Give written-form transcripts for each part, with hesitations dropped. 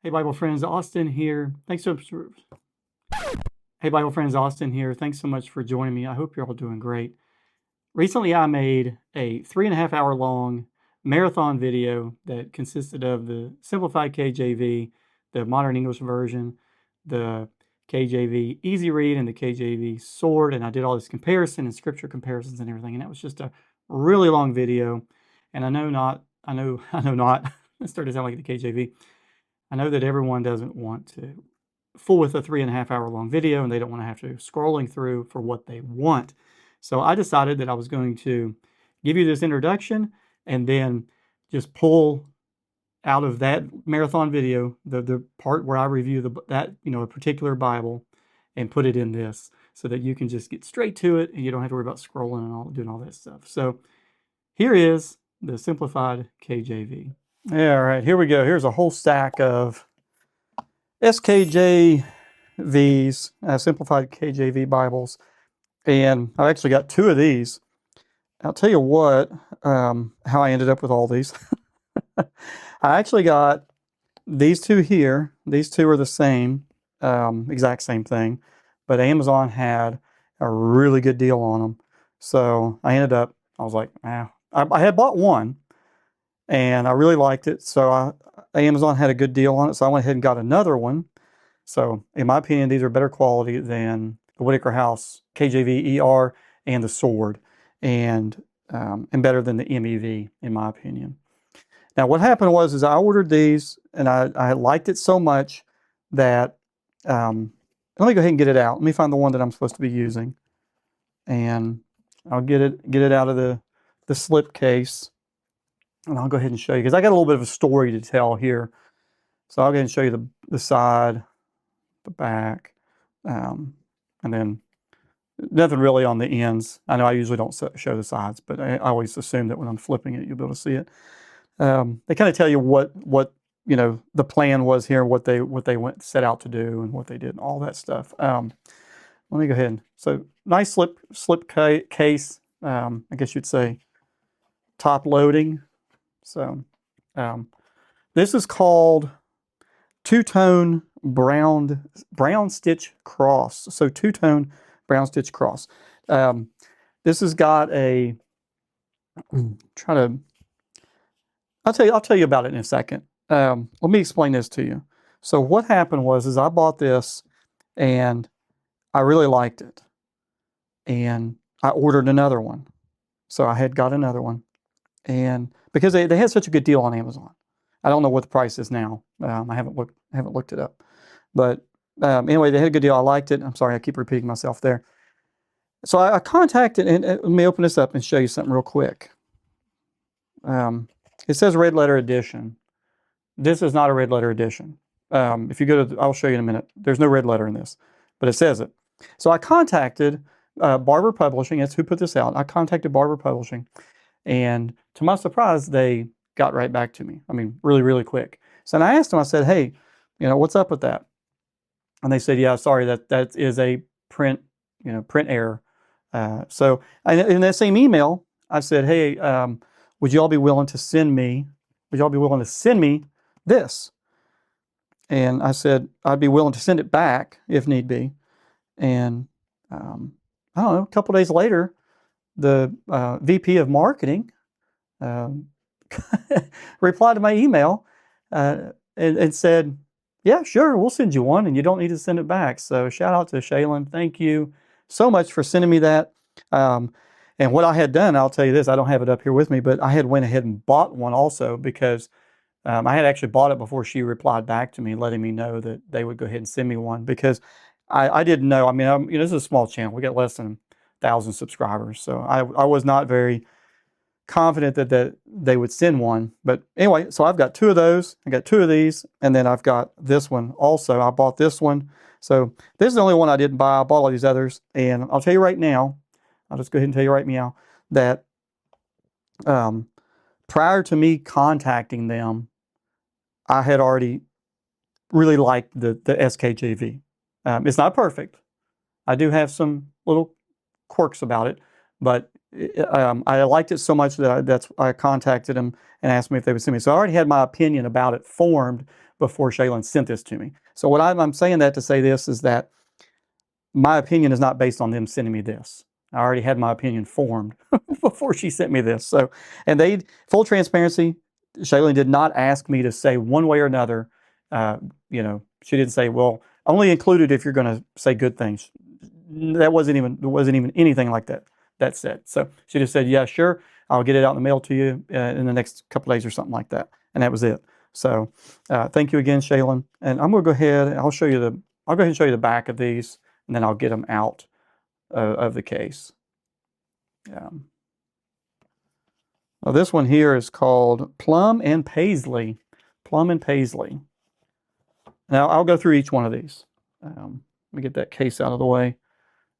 Hey Bible friends, Austin here. Hey Bible friends, Austin here. Thanks so much for joining me. I hope you're all doing great. Recently I made a 3.5 hour long marathon video that consisted of the Simplified KJV, the Modern English Version, the KJV Easy Read, and the KJV Sword. And I did all this comparison and scripture comparisons and everything. And that was just a really long video. And I know not, it started to sound like the KJV. I know that everyone doesn't want to fool with a 3.5 hour long video, and they don't want to have to scrolling through for what they want. So I decided that I was going to give you this introduction and then just pull out of that marathon video the part where I review a particular Bible and put it in this so that you can just get straight to it and you don't have to worry about scrolling and doing all that stuff. So here is the Simplified KJV. All right, here we go. Here's a whole stack of SKJVs, Simplified KJV Bibles, and I've actually got 2 of these. I'll tell you what, how I ended up with all these. I actually got these 2 here. These 2 are the same, exact same thing, but Amazon had a really good deal on them. So I was like, I had bought one, and I really liked it, so Amazon had a good deal on it, so I went ahead and got another one. So in my opinion, these are better quality than the Whitaker House KJV ER and the Sword, and better than the MEV in my opinion. Now what happened was I ordered these, and I liked it so much that let me go ahead and get it out. Let me find the one that I'm supposed to be using, and I'll get it out of the slip case. And I'll go ahead and show you, because I got a little bit of a story to tell here. So I'll go ahead and show you the side, the back, and then nothing really on the ends. I know I usually don't show the sides, but I always assume that when I'm flipping it, you'll be able to see it. They kind of tell you what the plan was here, what they set out to do, and what they did, and all that stuff. Let me go ahead. So nice slip case. I guess you'd say top loading. So this is called two-tone brown stitch cross. So two-tone brown stitch cross. This has got a I'll tell you about it in a second. Let me explain this to you. So what happened was I bought this and I really liked it, and I ordered another one. So I had got another one, and because they had such a good deal on Amazon. I don't know what the price is now. I haven't looked it up. But anyway, they had a good deal. I liked it. I'm sorry, I keep repeating myself there. So I contacted, and let me open this up and show you something real quick. It says red letter edition. This is not a red letter edition. If you go to, I'll show you in a minute. There's no red letter in this, but it says it. So I contacted Barber Publishing. That's who put this out. I contacted Barber Publishing. And to my surprise, they got right back to me. I mean, really, really quick. So I asked them, I said, hey, what's up with that? And they said, yeah, sorry, that is a print error. So in that same email, I said, hey, would you all be willing to send me this? And I said, I'd be willing to send it back if need be. And I don't know, a couple days later, the VP of marketing replied to my email and said, yeah, sure, we'll send you one, and you don't need to send it back. So shout out to Shaylin. Thank you so much for sending me that. And what I had done, I'll tell you this, I don't have it up here with me, but I had went ahead and bought one also, because I had actually bought it before she replied back to me, letting me know that they would go ahead and send me one, because I didn't know. I mean, this is a small channel. We got less than 1,000 subscribers. So I was not very confident that they would send one. But anyway, so I've got 2 of those. I got 2 of these, and then I've got this one also. I bought this one. So this is the only one I didn't buy. I bought all these others. And I'll tell you right now, I'll just go ahead and tell you right now that prior to me contacting them, I had already really liked the SKJV. It's not perfect. I do have some little quirks about it, but I liked it so much that I contacted them and asked me if they would send me. So I already had my opinion about it formed before Shaylin sent this to me. So what I'm saying that to say this is that my opinion is not based on them sending me this. I already had my opinion formed before she sent me this. So, and full transparency, Shaylin did not ask me to say one way or another. She didn't say, well, only included if you're going to say good things. There wasn't even anything like that said. So she just said, yeah, sure, I'll get it out in the mail to you in the next couple days or something like that. And that was it. So thank you again, Shaylin. And I'm going to go ahead and I'll go ahead and show you the back of these, and then I'll get them out of the case. Well, this one here is called Plum and Paisley. Plum and Paisley. Now I'll go through each one of these. Let me get that case out of the way.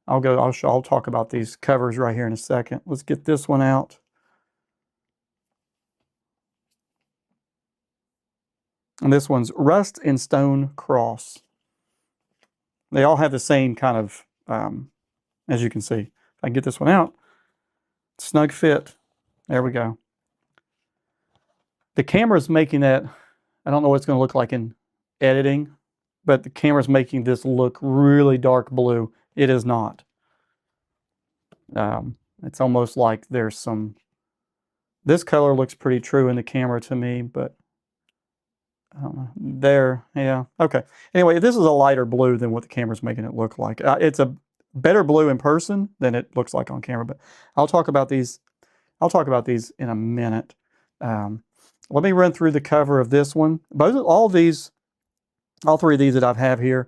I'll talk about these covers right here in a second. Let's get this one out. And this one's Rust and Stone Cross. They all have the same kind of, as you can see. If I can get this one out, snug fit. There we go. The camera's making that, I don't know what it's going to look like in editing, but the camera's making this look really dark blue. It is not. It's almost like there's some, this color looks pretty true in the camera to me, but I don't know. There, yeah, okay. Anyway, this is a lighter blue than what the camera's making it look like. It's a better blue in person than it looks like on camera, but I'll talk about these in a minute. Let me run through the cover of this one. All three of these that I have here,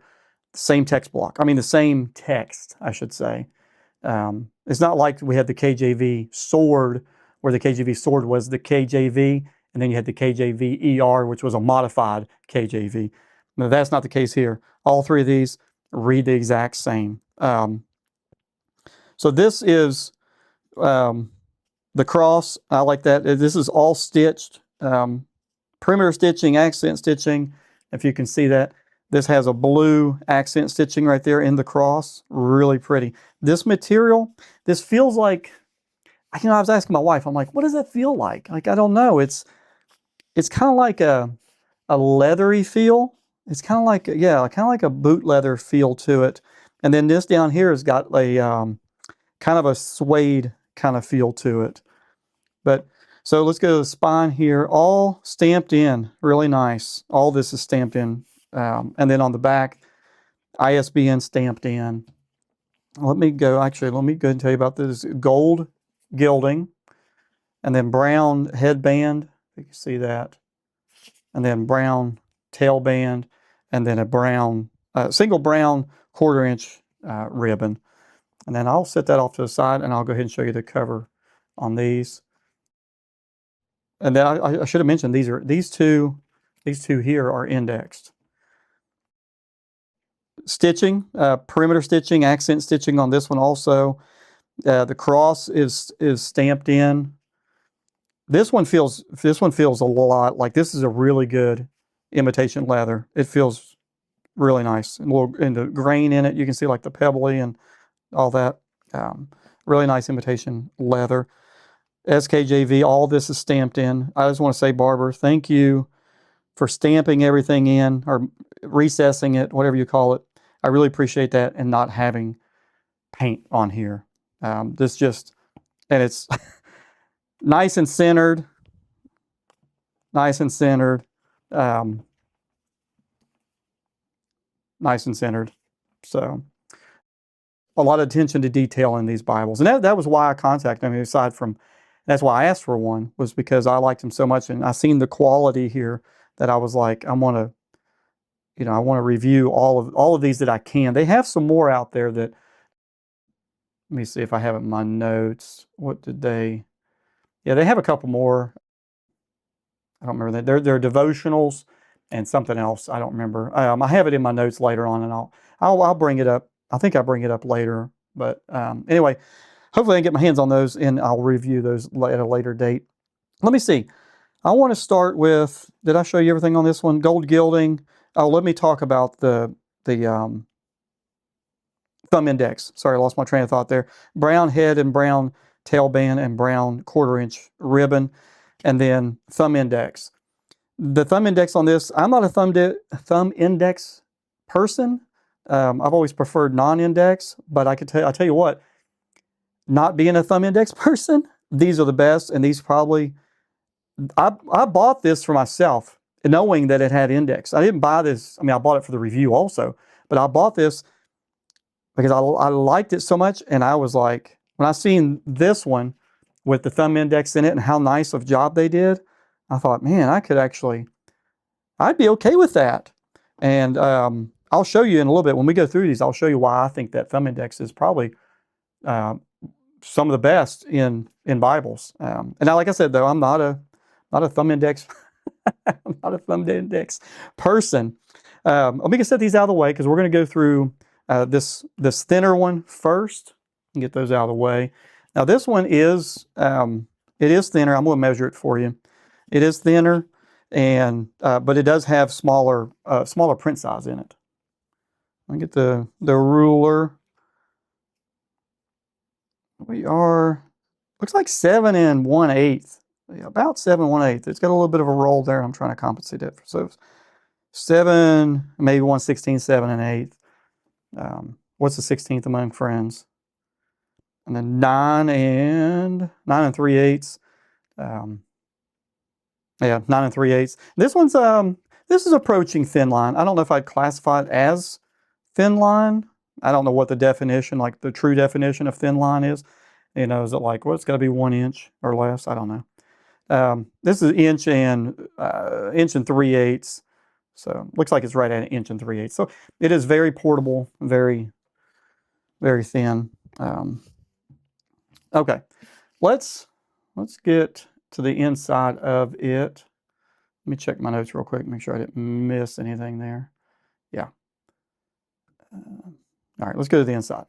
same text block. I mean, the same text, I should say. It's not like we had the KJV sword, where the KJV sword was the KJV, and then you had the KJV ER, which was a modified KJV. No, that's not the case here. All three of these read the exact same. So this is the cross. I like that. This is all stitched. Perimeter stitching, accent stitching. If you can see that. This has a blue accent stitching right there in the cross. Really pretty. This material, this feels like, I was asking my wife, I'm like, what does that feel like? Like, I don't know. It's kind of like a leathery feel. It's kind of like, yeah, kind of like a boot leather feel to it. And then this down here has got a kind of a suede kind of feel to it. But so let's go to the spine here. All stamped in, really nice. All this is stamped in. And then on the back, ISBN stamped in. Let me go ahead and tell you about this. Gold gilding, and then brown headband, you can see that, and then brown tail band, and then a brown, single brown 1/4 inch ribbon. And then I'll set that off to the side, and I'll go ahead and show you the cover on these. And then I should have mentioned these two here are indexed. Stitching, perimeter stitching, accent stitching on this one also. The cross is stamped in. This one feels a lot like this is a really good imitation leather. It feels really nice. And the grain in it, you can see like the pebbly and all that. Really nice imitation leather. SKJV, all this is stamped in. I just want to say, Barber, thank you for stamping everything in, or recessing it, whatever you call it. I really appreciate that, and not having paint on here. And it's nice and centered. Nice and centered. Nice and centered. So a lot of attention to detail in these Bibles. And that was why I contacted them. Aside from, that's why I asked for one, was because I liked them so much, and I seen the quality here that I was like, I want to review all of these that I can. They have some more out there that, let me see if I have it in my notes. Yeah, they have a couple more. I don't remember that. They're devotionals and something else. I don't remember. I have it in my notes later on, and I'll bring it up. I think I'll bring it up later. But anyway, hopefully I can get my hands on those, and I'll review those at a later date. Let me see. I want to start with, did I show you everything on this one? Gold gilding. Oh, let me talk about the thumb index. Sorry, I lost my train of thought there. Brown head and brown tail band and brown 1/4 inch ribbon, and then thumb index. The thumb index on this, I'm not a thumb index person. I've always preferred non-index, but I tell you what, not being a thumb index person, these are the best, and these probably, I bought this for myself, knowing that it had index. I didn't buy this, I mean, I bought it for the review also, but I bought this because I liked it so much, and I was like, when I seen this one with the thumb index in it and how nice of a job they did, I thought, man, I'd be okay with that. And I'll show you in a little bit, when we go through these, I'll show you why I think that thumb index is probably some of the best in Bibles. And now, like I said, though, I'm not a thumb index, I'm not a thumb index person. Let me just set these out of the way, because we're going to go through this thinner one first and get those out of the way. Now, this one is it is thinner. I'm going to measure it for you. It is thinner, and but it does have smaller print size in it. Let me get the ruler. We are, looks like 7 1/8, about 7 1/8. It's got a little bit of a roll there. I'm trying to compensate it. So 7, maybe 1/16, 7 1/8. What's the 16th among friends? And then 9 3/8. Yeah, 9 3/8. This one's this is approaching thin line. I don't know if I'd classify it as thin line. I don't know what the definition, like the true definition of thin line is. You know, is it like, well, it's got to be 1 inch or less? I don't know. This is inch and 3/8. So looks like it's right at 1 3/8 inches. So it is very portable, very, very thin. Okay, let's get to the inside of it. Let me check my notes real quick, make sure I didn't miss anything there. Yeah. All right, let's go to the inside.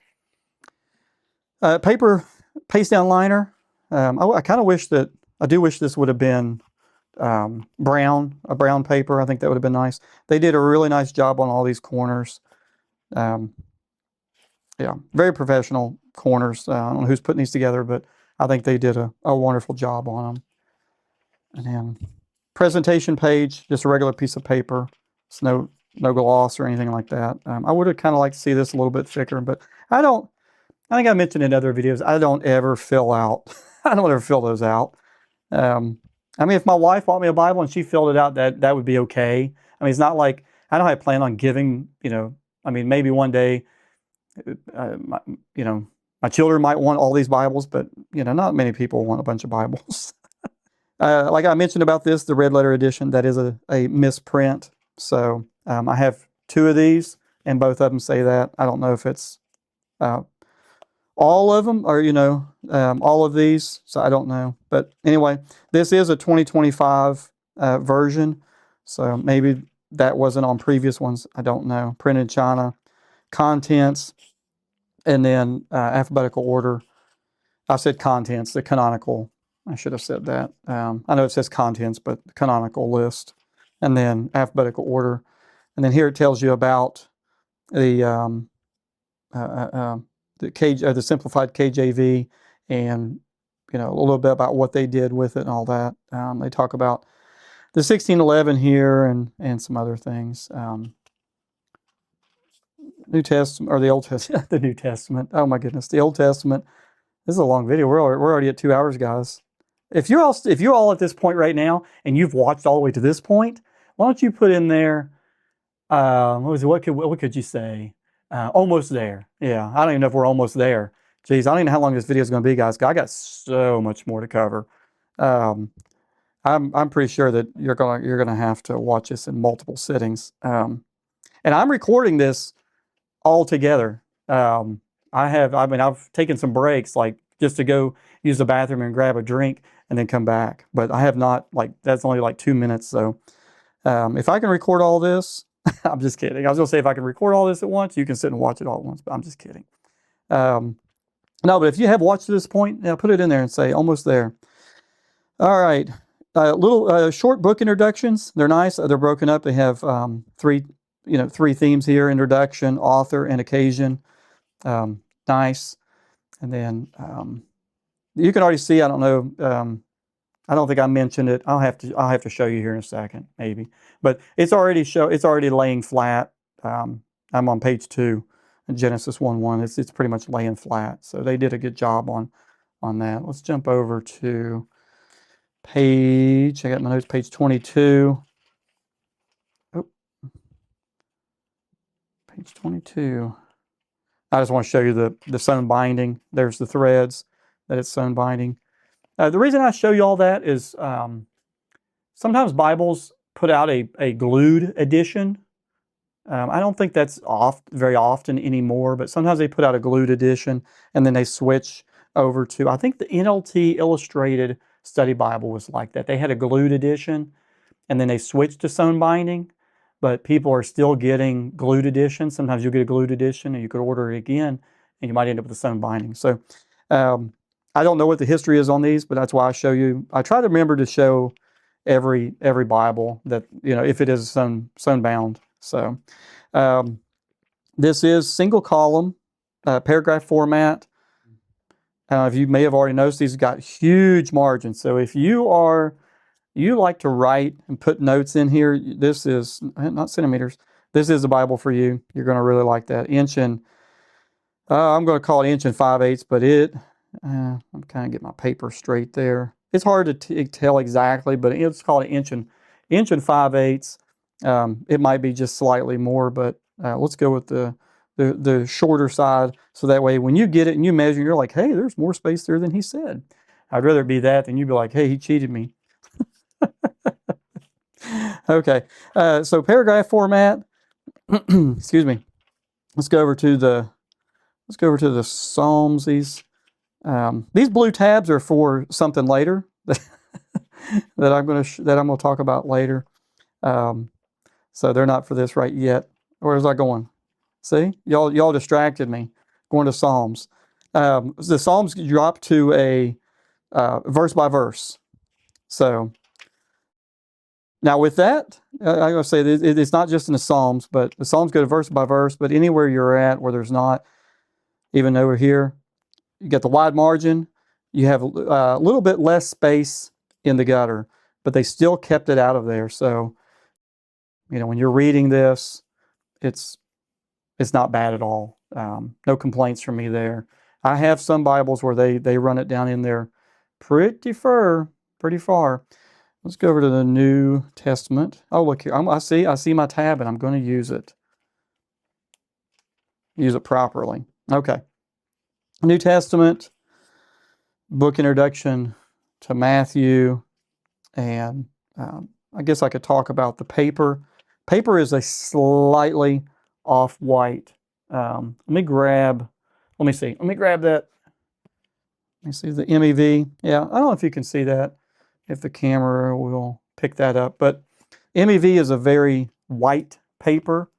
Paper paste down liner. I kind of wish that, I do wish this would have been a brown paper. I think that would have been nice. They did a really nice job on all these corners. Yeah, very professional corners. I don't know who's putting these together, but I think they did a wonderful job on them. And then presentation page, just a regular piece of paper. It's no gloss or anything like that. I would have kind of liked to see this a little bit thicker, but I think I mentioned in other videos, I don't ever fill out. I don't ever fill those out. I mean, if my wife bought me a Bible and she filled it out, that would be okay. I mean, it's not like, I don't have a plan on giving, you know, I mean, maybe one day, my children might want all these Bibles, but, you know, not many people want a bunch of Bibles. Like I mentioned about this, the red letter edition, that is a misprint. So I have 2 of these, and both of them say that. I don't know if it's all of them, or, you know, all of these. So I don't know. But anyway, this is a 2025 version. So maybe that wasn't on previous ones. I don't know. Printed in China. Contents, and then alphabetical order. I said contents, the canonical. I should have said that. I know it says contents, but canonical list, and then alphabetical order. And then here it tells you about the simplified KJV, and, you know, a little bit about what they did with it and all that. They talk about the 1611 here and some other things. New Testament, or the Old Testament, the New Testament. Oh my goodness, the Old Testament. This is a long video. We're already at 2 hours, guys. If you're all at this point right now and you've watched all the way to this point, why don't you put in there? What could you say? Almost there. Yeah, I don't even know if we're almost there. Geez, I don't even know how long this video is going to be, guys. I got so much more to cover. I'm pretty sure that you're gonna have to watch this in multiple sittings. And I'm recording this all together. I've taken some breaks, like just to go use the bathroom and grab a drink and then come back. But I have not, like, that's only like 2 minutes. So if I can record all this, I'm just kidding. I was gonna say, if I can record all this at once, you can sit and watch it all at once, but I'm just kidding. No, but if you have watched to this point, put it in there and say almost there. All right. Little short book introductions. They're nice. They're broken up. They have 3 themes here: introduction, author, and occasion. Nice. And then you can already see, I don't know, I don't think I mentioned it. I'll have to show you here in a second, maybe. But it's already laying flat. I'm on page 2, Genesis 1:1. It's pretty much laying flat. So they did a good job on that. Let's jump over to page. I got my notes. Page 22. Oh, page 22. I just want to show you the sewn binding. There's the threads that it's sewn binding. The reason I show you all that is sometimes Bibles put out a glued edition. I don't think that's very often anymore, but sometimes they put out a glued edition and then they switch over to, I think the NLT Illustrated Study Bible was like that. They had a glued edition and then they switched to sewn binding, but people are still getting glued edition. Sometimes you'll get a glued edition and you could order it again and you might end up with a sewn binding. So I don't know what the history is on these, but that's why I show you. I try to remember to show every Bible that, if it is sewn bound. So this is single column, paragraph format. If you may have already noticed, these have got huge margins. So if you like to write and put notes in here, this is not centimeters. This is the Bible for you. You're going to really like that. I'm going to call it 1 5/8, but I'm kind of get my paper straight there. It's hard to tell exactly, but it's called an 1 5/8. It might be just slightly more, but let's go with the shorter side, so that way when you get it and you measure, you're like, hey, there's more space there than he said. I'd rather it be that than you be like, hey, he cheated me. Okay, so paragraph format. Excuse me. Let's go over to the Psalms. These blue tabs are for something later that I'm going to talk about later. So they're not for this right yet. Where was I going? See, y'all distracted me. Going to Psalms. The Psalms drop to a verse by verse. So now with that, I'm going to say it's not just in the Psalms, but the Psalms go to verse by verse. But anywhere you're at where there's not, even over here, you get the wide margin. You have a little bit less space in the gutter, but they still kept it out of there. So, when you're reading this, it's not bad at all. No complaints from me there. I have some Bibles where they run it down in there pretty far. Let's go over to the New Testament. Oh, look here. I see my tab, and I'm going to use it. Use it properly. Okay. New Testament, book introduction to Matthew, and I guess I could talk about the paper. Paper is a slightly off-white. Let me grab that. Let me see the MEV. Yeah, I don't know if you can see that, if the camera will pick that up, but MEV is a very white paper,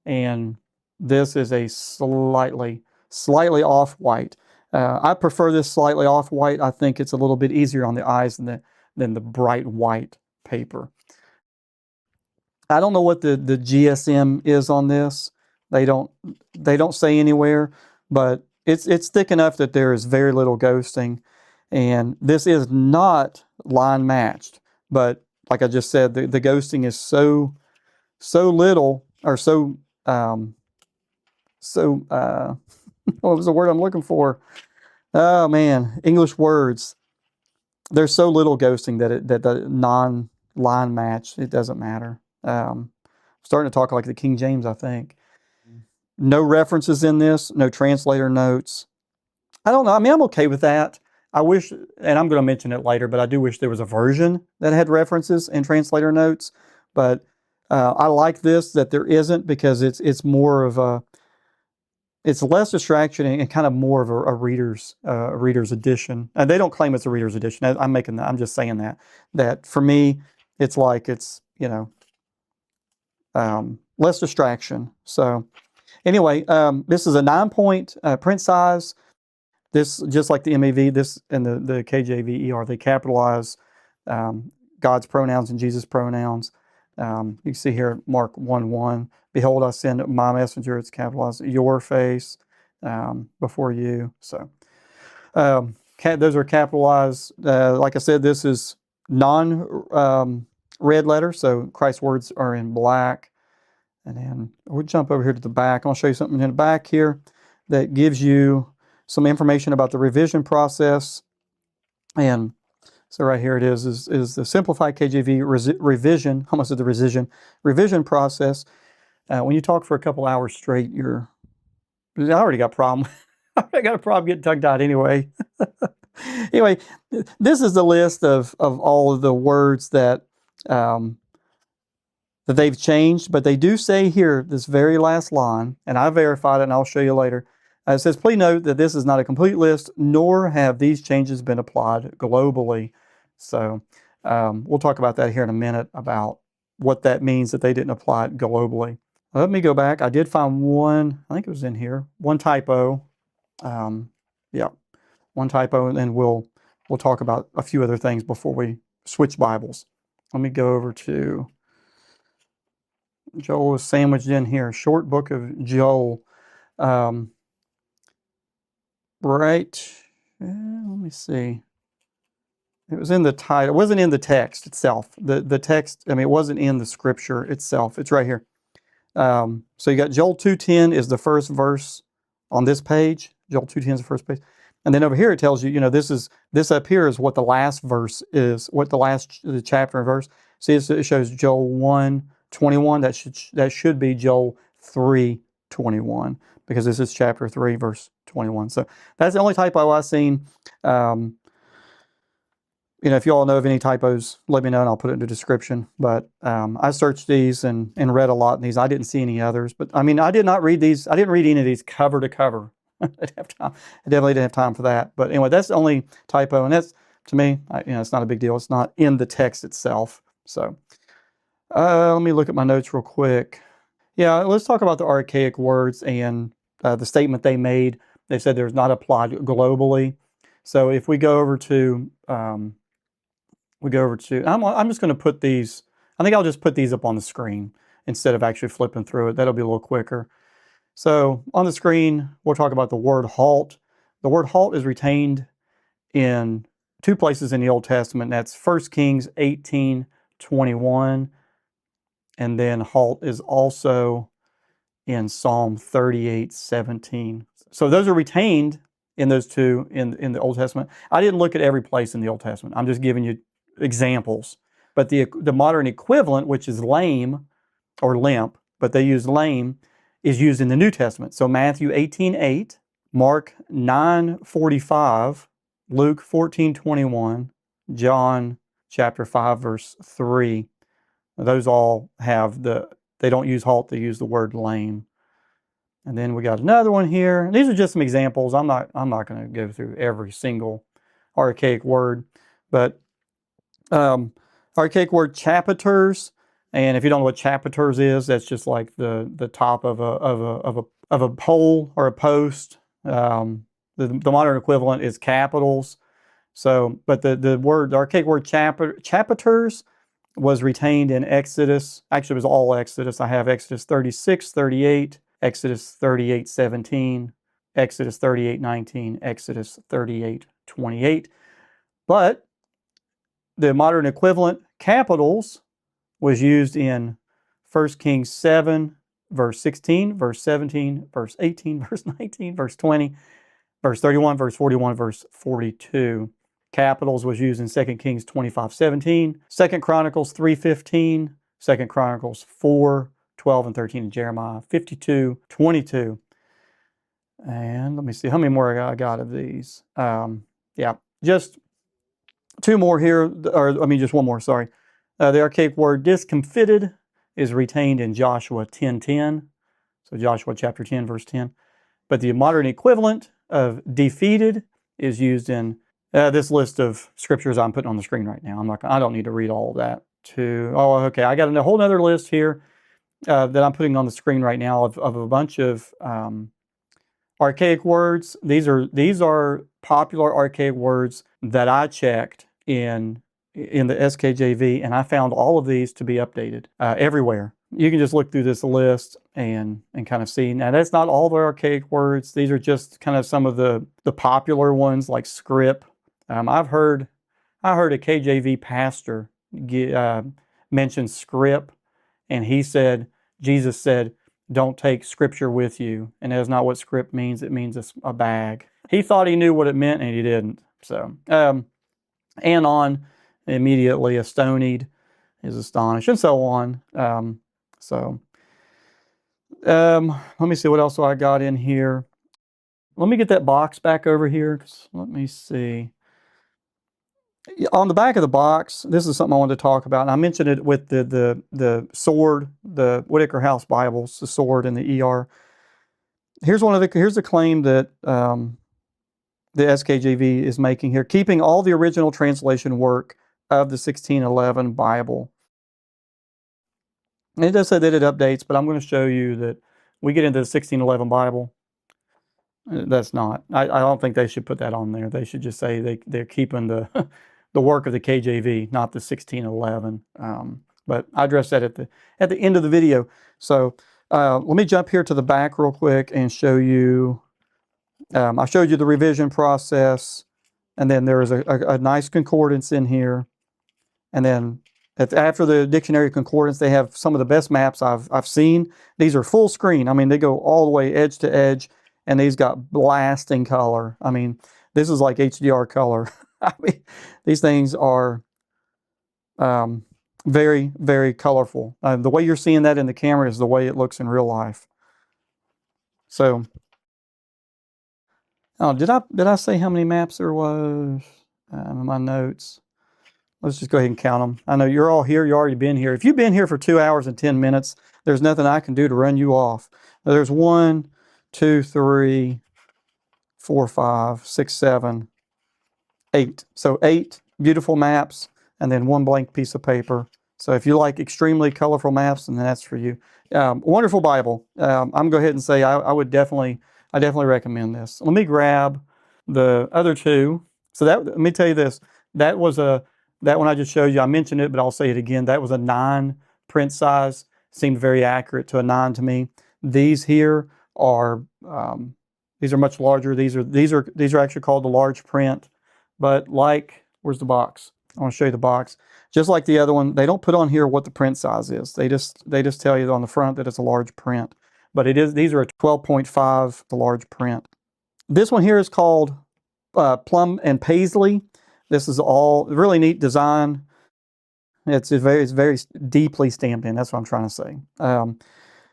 and this is a slightly off-white. I prefer this slightly off-white. I think it's a little bit easier on the eyes than the bright white paper. I don't know what the GSM is on this. They don't say anywhere, but it's thick enough that there is very little ghosting, and this is not line matched. But like I just said, the ghosting is so little, or what was the word I'm looking for? Oh man, English words. There's so little ghosting that the non-line match, it doesn't matter. Starting to talk like the King James, I think. No references in this, no translator notes. I don't know. I mean, I'm okay with that. I wish, and I'm going to mention it later, but I do wish there was a version that had references and translator notes. But I like this, that there isn't, because it's more of it's less distraction and kind of more of a reader's edition. And they don't claim it's a reader's edition. I'm just saying that for me, it's like less distraction. So anyway, this is a 9-point print size. This, just like the MEV, this and the KJV, they capitalize God's pronouns and Jesus' pronouns. You can see here, Mark 1:1. Behold, I send my messenger. It's capitalized, your face, before you. So those are capitalized. Like I said, this is non-red letters, so Christ's words are in black. And then we'll jump over here to the back. I'll show you something in the back here that gives you some information about the revision process. And so right here it is the Simplified KJV revision, almost at the revision process. When you talk for a couple hours straight, I already got a problem. I got a problem getting tongue-tied anyway. Anyway, this is the list of all of the words that that they've changed, but they do say here, this very last line, and I verified it and I'll show you later. It says, please note that this is not a complete list, nor have these changes been applied globally. So we'll talk about that here in a minute, about what that means that they didn't apply it globally. Let me go back. I did find one, I think it was in here, one typo. Yeah, one typo, and then we'll talk about a few other things before we switch Bibles. Let me go over to Joel is sandwiched in here. Short book of Joel. Right. Let me see. It was in the title. It wasn't in the text itself. The text, I mean, it wasn't in the scripture itself. It's right here. So you got Joel 2:10 is the first verse on this page. Joel 2:10 is the first page. And then over here it tells you, this up here is what the last verse is, what the chapter and verse. See, it shows Joel 1:21. That should be Joel 3:21, because this is chapter 3, verse 21. So that's the only typo I've seen. If you all know of any typos, let me know and I'll put it in the description. But I searched these and read a lot in these. I didn't see any others. But I mean, I did not read these. I didn't read any of these cover to cover. I didn't have time. I definitely didn't have time for that. But anyway, that's the only typo. And that's, to me, it's not a big deal. It's not in the text itself. So let me look at my notes real quick. Yeah, let's talk about the archaic words and the statement they made. They said there's not applied globally. So if we go over to, I'm just going to put these, I think I'll just put these up on the screen instead of actually flipping through it. That'll be a little quicker. So on the screen, we'll talk about the word halt. The word halt is retained in two places in the Old Testament. That's 1 Kings 18:21. And then halt is also in Psalm 38:17. So those are retained in those two in the Old Testament. I didn't look at every place in the Old Testament. I'm just giving you examples. But the modern equivalent, which is lame or limp, but they use lame, is used in the New Testament. So Matthew 18:8, Mark 9:45, Luke 14:21, John chapter 5 verse 3. Those all have they don't use halt, they use the word lame. And then we got another one here. These are just some examples. I'm not going to go through every single archaic word, but archaic word chapiters. And if you don't know what chapiters is, that's just like the top of a pole or a post. The modern equivalent is capitals. So, but the archaic word chapiters was retained in Exodus. Actually, it was all Exodus. I have Exodus 36:38, Exodus 38:17, Exodus 38:19, Exodus 38:28. But the modern equivalent, capitals, was used in 1 Kings 7, verse 16, verse 17, verse 18, verse 19, verse 20, verse 31, verse 41, verse 42. Capitals was used in 2 Kings 25:17, 2 Chronicles 3:15, 2 Chronicles 4:12 and 13, and Jeremiah 52:22. And let me see how many more I got of these. Yeah, just two more here, or I mean just one more, sorry. The archaic word discomfited is retained in Joshua 10:10. So Joshua chapter 10, verse 10. But the modern equivalent of defeated is used in this list of scriptures I'm putting on the screen right now. I don't need to read all of that. Okay, I got a whole other list here that I'm putting on the screen right now of a bunch of archaic words. These are popular archaic words that I checked in the SKJV, and I found all of these to be updated everywhere. You can just look through this list and kind of see. Now, that's not all the archaic words. These are just kind of some of the popular ones like script. I've heard I heard a KJV pastor mention script, and he said, Jesus said, don't take scripture with you. And that's not what script means. It means a bag. He thought he knew what it meant, and he didn't. So, Anon, immediately astonied, is astonished, and so on. Let me see what else I got in here. Let me get that box back over here. Let me see. On the back of the box, this is something I wanted to talk about. And I mentioned it with the sword, the Whitaker House Bibles, the sword and the ER. Here's the claim that the SKJV is making here: keeping all the original translation work of the 1611 Bible. And it does say that it updates, but I'm going to show you that we get into the 1611 Bible. That's not. I don't think they should put that on there. They should just say they're keeping the the work of the KJV, not the 1611. But I addressed that at the end of the video. So let me jump here to the back real quick and show you. I showed you the revision process, and then there is a nice concordance in here. And then after the dictionary concordance, they have some of the best maps I've seen. These are full screen. I mean, they go all the way edge to edge. And these got blasting color. I mean, this is like HDR color. I mean, these things are very, very colorful. The way you're seeing that in the camera is the way it looks in real life. So, oh, did I say how many maps there was in my notes? Let's just go ahead and count them. I know you're all here. You've already been here. If you've been here for 2 hours and 10 minutes, there's nothing I can do to run you off. There's 1, 2, 3, 4, 5, 6, 7, 8. So 8 beautiful maps, and then 1 blank piece of paper. So if you like extremely colorful maps, then that's for you. Wonderful Bible. I'm going to go ahead and say I definitely recommend this. Let me grab the other two. So let me tell you this. That one I just showed you. I mentioned it, but I'll say it again. That was a 9 print size. Seemed very accurate to a 9 to me. These here are much larger. These are actually called the large print. But where's the box? I want to show you the box. Just like the other one, they don't put on here what the print size is. They just tell you on the front that it's a large print. But these are a 12.5, the large print. This one here is called Plum and Paisley. This is all really neat design. It's very deeply stamped in. That's what I'm trying to say.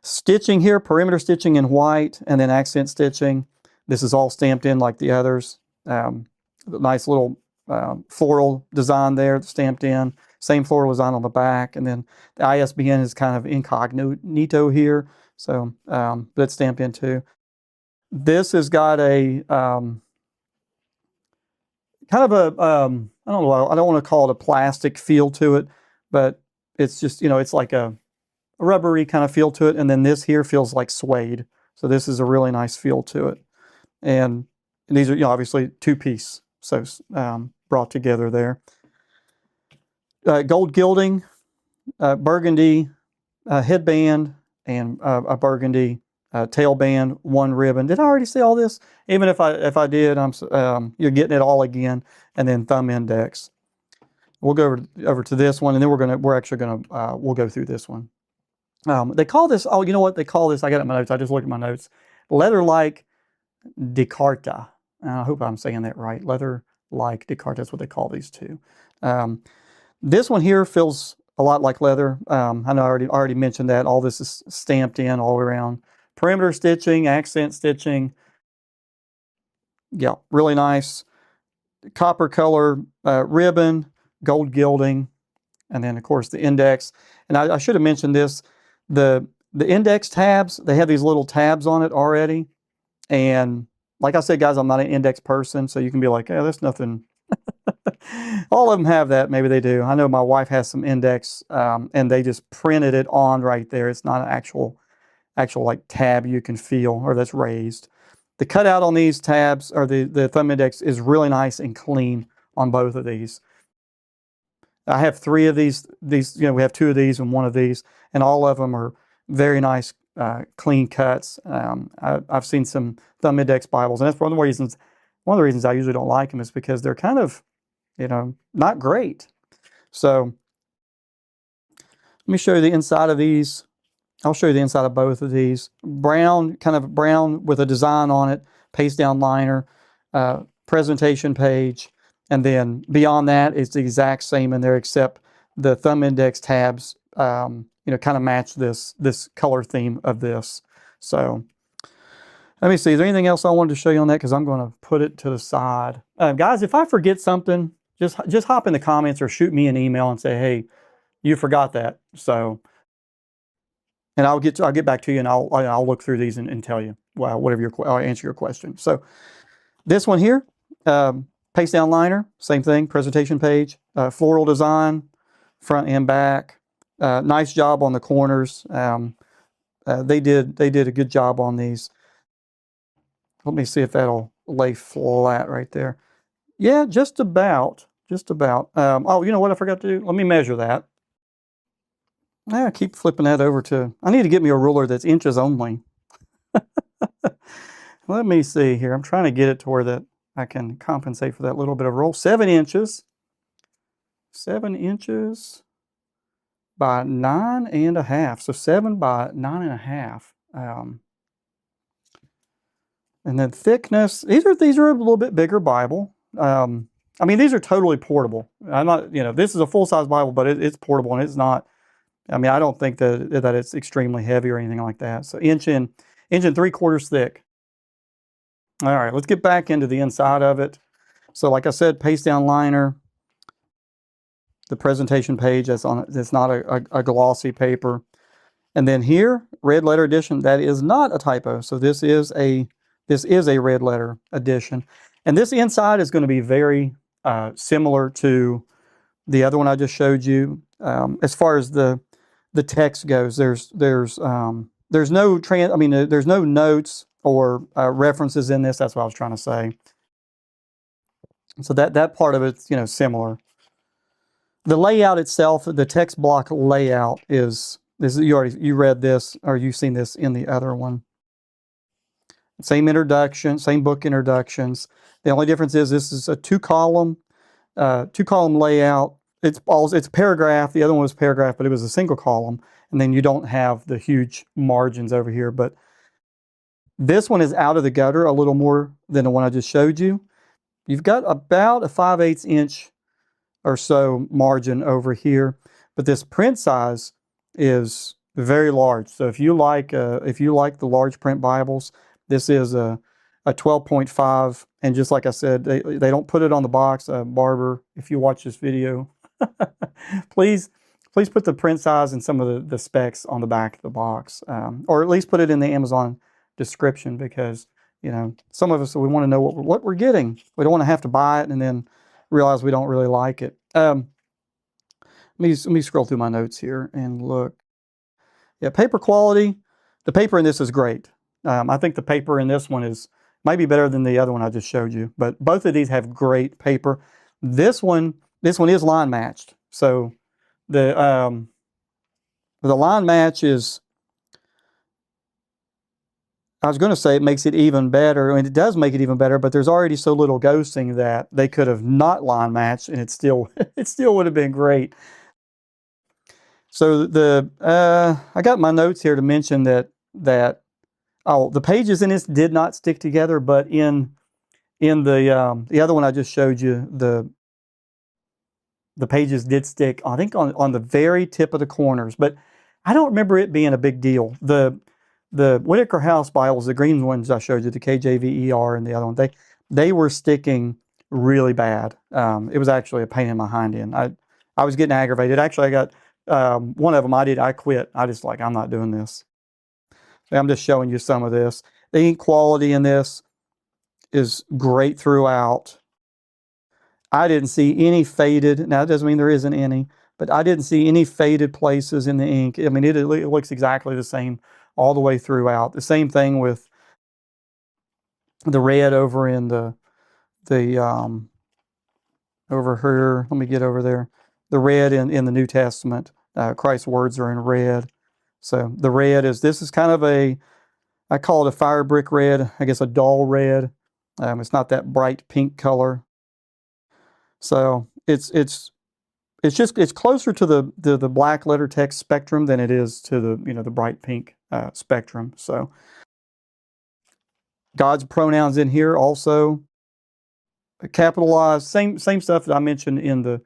Stitching here, perimeter stitching in white, and then accent stitching. This is all stamped in like the others. Nice little floral design there, stamped in. Same floral design on the back, and then the ISBN is kind of incognito here. So, but it's stamped in too. This has got a kind of a, I don't know, I don't want to call it a plastic feel to it, but it's just, it's like a rubbery kind of feel to it. And then this here feels like suede. So this is a really nice feel to it. And these are, obviously 2-piece. So brought together there. Gold gilding, burgundy headband, and a burgundy tailband, 1 ribbon. Did I already say all this? Even if I did, you're getting it all again. And then thumb index. We'll go over to this one, and then we'll go through this one. They call this. Oh, you know what they call this? I got it in my notes. I just looked at my notes. Leather-like Descartes. I hope I'm saying that right. Leather-like Descartes. That's what they call these two. This one here feels a lot like leather. I know I already mentioned that. All this is stamped in all around. Perimeter stitching, accent stitching. Yeah, really nice. Copper color ribbon, gold gilding, and then of course the index. And I should have mentioned this. The index tabs, they have these little tabs on it already. And like I said, guys, I'm not an index person, so you can be like, "Yeah, that's nothing." All of them have that. Maybe they do. I know my wife has some index, and they just printed it on right there. It's not an actual like tab you can feel or that's raised. The cutout on these tabs, or the thumb index, is really nice and clean on both of these. I have 3 of these. We have 2 of these and 1 of these, and all of them are very nice, clean cuts. I've seen some thumb index Bibles, and that's one of the reasons I usually don't like them, is because they're kind of not great. So let me show you the inside of these. I'll show you the inside of both of these. Brown, kind of brown with a design on it, paste down liner, presentation page, and then beyond that, it's the exact same in there, except the thumb index tabs, kind of match this color theme of this. So let me see. Is there anything else I wanted to show you on that? Because I'm going to put it to the side. Guys, if I forget something, just hop in the comments or shoot me an email and say, hey, you forgot that. So, and I'll get back to you, and I'll look through these and tell you, well, whatever I'll answer your question. So this one here, paste down liner, same thing, presentation page, floral design, front and back. Nice job on the corners. They did a good job on these. Let me see if that'll lay flat right there. Yeah, just about. Oh, you know what I forgot to do? Let me measure that. I keep flipping that over to, I need to get me a ruler that's inches only. Let me see here. I'm trying to get it to where that I can compensate for that little bit of roll. 7 inches. 7 inches by 9.5. So 7 by 9.5. And then thickness. These are a little bit bigger Bible. I mean, these are totally portable. I'm not, this is a full-size Bible, but it's portable, and it's not. I mean, I don't think that it's extremely heavy or anything like that. So inch and 3/4 thick. All right, let's get back into the inside of it. So like I said, paste down liner. The presentation page that's on it. It's not a glossy paper. And then here, red letter edition. That is not a typo. So this is a red letter edition. And this inside is going to be very similar to the other one I just showed you. As far as the text goes, there's no there's no notes or references in this. That's what I was trying to say. So that part of it's similar. The layout itself, the text block layout is you read this, or you've seen this in the other one. Same introduction, same book introductions. The only difference is this is a two-column layout. It's paragraph. The other one was paragraph, but it was a single column, and then you don't have the huge margins over here. But this one is out of the gutter a little more than the one I just showed you. You've got about a 5/8 inch or so margin over here, but this print size is very large. So if you like the large print Bibles, this is a 12.5, and just like I said, they don't put it on the box. Barber, if you watch this video, please put the print size and some of the specs on the back of the box, or at least put it in the Amazon description, because some of us, we want to know what we're getting. We don't want to have to buy it and then realize we don't really like it. Let me scroll through my notes here and look. Yeah, paper quality. The paper in this is great. I think the paper in this one might be better than the other one I just showed you, but both of these have great paper. This one is line matched. So the line match is, I was going to say it makes it even better, and it does make it even better, but there's already so little ghosting that they could have not line matched, and it still would have been great. So I got my notes here to mention that the pages in this did not stick together, but in the other one I just showed you, the pages did stick, I think on the very tip of the corners, but I don't remember it being a big deal. The Whitaker House Bibles, the green ones I showed you, the KJV and the other one, they were sticking really bad. It was actually a pain in my hind end. I was getting aggravated. Actually, I got one of them. I quit. I'm not doing this. I'm just showing you some of this. The ink quality in this is great throughout. I didn't see any faded. Now, it doesn't mean there isn't any, but I didn't see any faded places in the ink. I mean, it looks exactly the same all the way throughout. The same thing with the red over in the over here. Let me get over there. The red in the New Testament, Christ's words are in red. So the red this is kind of I call it a fire brick red, I guess a dull red. It's not that bright pink color. So it's closer to the black letter text spectrum than it is to the bright pink spectrum. So God's pronouns in here also capitalized, same stuff that I mentioned in the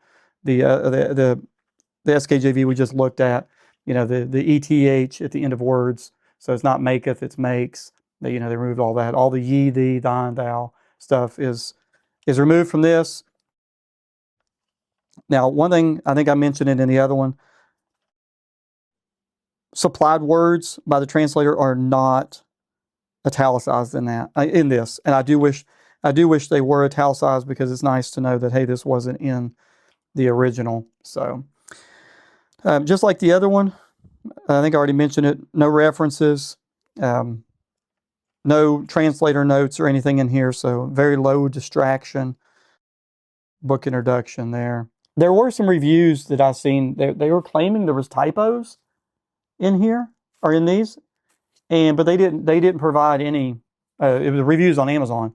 SKJV we just looked at. The ETH at the end of words, so it's not maketh, it's makes. They removed all that. All the ye, thee, thine, thou stuff is removed from this. Now, one thing I think I mentioned it in the other one, supplied words by the translator are not italicized in this, and I do wish they were italicized, because it's nice to know that, hey, this wasn't in the original. So just like the other one, I think I already mentioned it, no references, no translator notes or anything in here, so very low distraction. Book introduction there. There were some reviews that I've seen, they were claiming there was typos in here, or in these, but they didn't provide any, it was reviews on Amazon.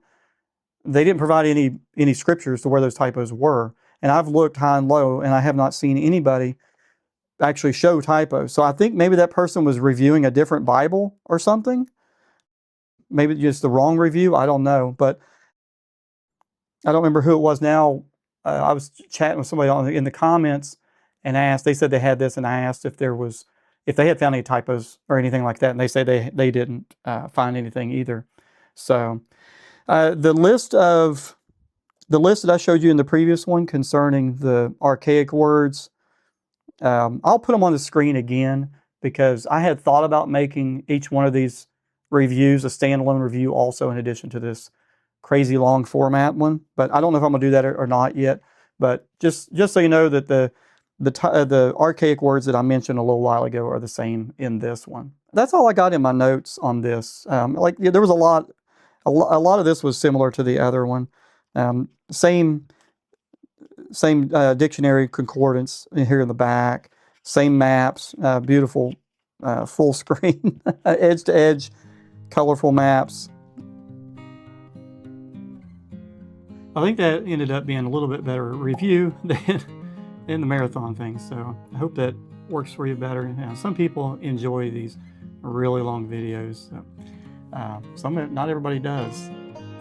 They didn't provide any scriptures to where those typos were. And I've looked high and low, and I have not seen anybody actually show typos. So I think maybe that person was reviewing a different Bible or something. Maybe just the wrong review. I don't know. But I don't remember who it was now. I was chatting with somebody in the comments and asked, they said they had this, and I asked if they had found any typos or anything like that. And they say they didn't find anything either. So the list that I showed you in the previous one concerning the archaic words, I'll put them on the screen again, because I had thought about making each one of these reviews a standalone review also, in addition to this crazy long format one. But I don't know if I'm gonna do that or not yet. But just so you know that the archaic words that I mentioned a little while ago are the same in this one. That's all I got in my notes on this. There was a lot of this was similar to the other one. Same dictionary concordance here in the back, same maps, beautiful full screen, edge to edge, colorful maps. I think that ended up being a little bit better review than the marathon thing. So I hope that works for you better. Some people enjoy these really long videos. So, not everybody does.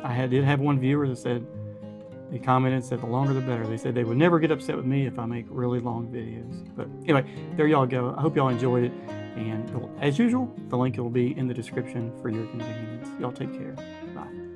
I did have one viewer that said, he commented and said, the longer the better. They said they would never get upset with me if I make really long videos. But anyway, there y'all go. I hope y'all enjoyed it. And as usual, the link will be in the description for your convenience. Y'all take care. Bye.